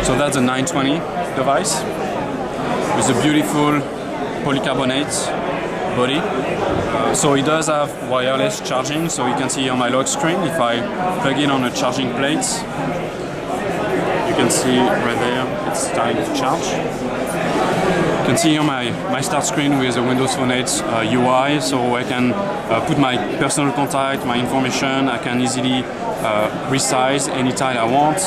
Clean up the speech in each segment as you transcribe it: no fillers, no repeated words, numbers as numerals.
So that's a 920 device with a beautiful polycarbonate body. So it does have wireless charging, so you can see on my lock screen, if I plug in on a charging plate, you can see right there, it's starting to charge. You can see here my start screen with the Windows Phone 8 UI, so I can put my personal contact, my information. I can easily resize any tile I want.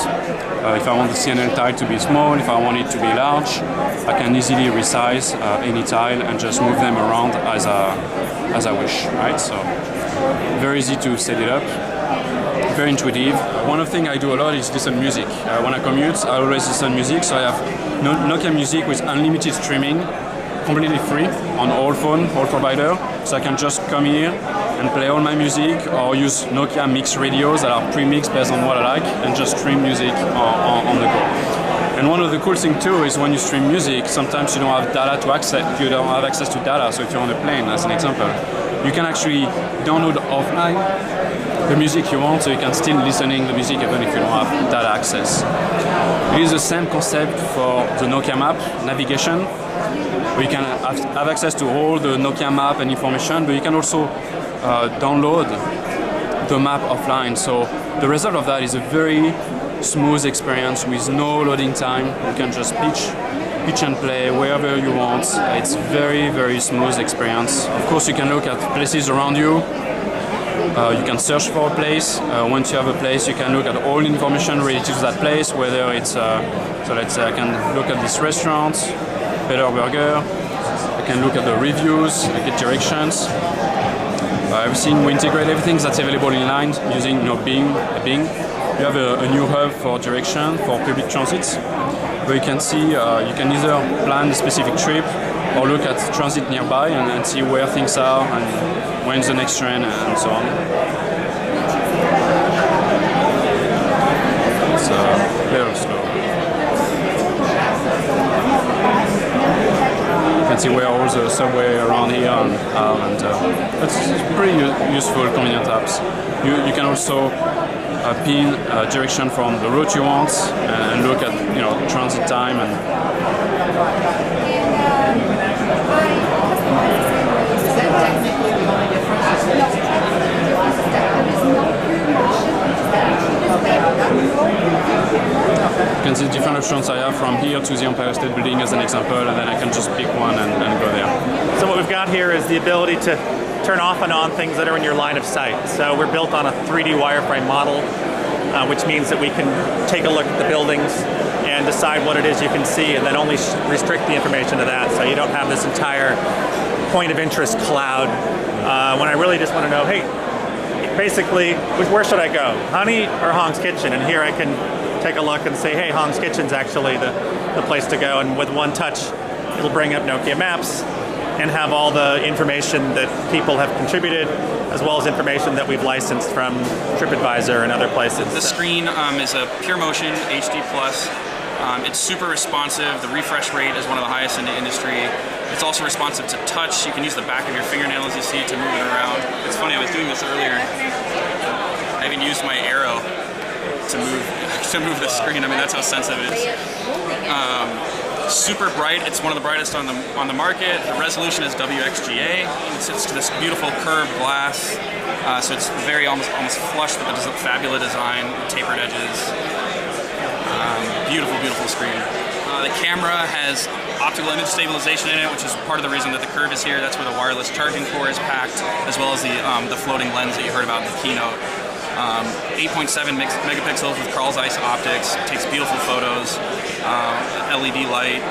If I want the CNN tile to be small, if I want it to be large, I can easily resize any tile and just move them around as I wish, right? So very easy to set it up. Very intuitive. One of the things I do a lot is listen to music. When I commute, I always listen to music, so I have Nokia Music with unlimited streaming, completely free on all phone, all provider. So I can just come here and play all my music, or use Nokia mix radios that are pre-mixed based on what I like, and just stream music on the go. And one of the cool things too is when you stream music, sometimes you don't have data to access. You don't have access to data. So if you're on a plane, as an example, you can actually download offline the music you want, so you can still listening the music even if you don't have data access. It is the same concept for the Nokia map navigation. We can have access to all the Nokia map and information, but you can also download the map offline. So the result of that is a very smooth experience with no loading time. You can just pitch and play wherever you want. It's very, very smooth experience. Of course, you can look at places around you. You can search for a place. Once you have a place, you can look at all information related to that place, whether it's, so let's say I can look at this restaurant, Better Burger. I can look at the reviews, I get directions. Everything, we integrate everything that's available inline using Bing. You have a new hub for direction for public transit, where you can see, you can either plan a specific trip or look at transit nearby and see where things are and when's the next train and so on. It's very slow. You can see where all the subway around here are, and it's pretty useful, convenient apps. You can also pin direction from the route you want and look at transit time and. You can see different options I have from here to the Empire State Building as an example, and then I can just pick one and go there. So what we've got here is the ability to turn off and on things that are in your line of sight. So we're built on a 3D wireframe model, which means that we can take a look at the buildings and decide what it is you can see, and then only restrict the information to that, so you don't have this entire point of interest cloud. When I really just want to know, hey, basically, where should I go? Honey or Hong's Kitchen? And here I can take a look and say, hey, Hong's Kitchen's actually the place to go. And with one touch, it'll bring up Nokia Maps and have all the information that people have contributed, as well as information that we've licensed from TripAdvisor and other places. The screen is a PureMotion HD+. It's super responsive. The refresh rate is one of the highest in the industry. It's also responsive to touch. You can use the back of your fingernails, you see, to move it around. It's funny, I was doing this earlier. I even used my arrow to move the screen. I mean, that's how sensitive it is. Super bright. It's one of the brightest on the market. The resolution is WXGA. It's this beautiful curved glass. So it's very almost flush with the fabulous design, tapered edges. Beautiful, beautiful screen. The camera has optical image stabilization in it, which is part of the reason that the curve is here. That's where the wireless charging port is packed, as well as the floating lens that you heard about in the keynote. 8.7 megapixels with Carl Zeiss optics. Takes beautiful photos. LED light.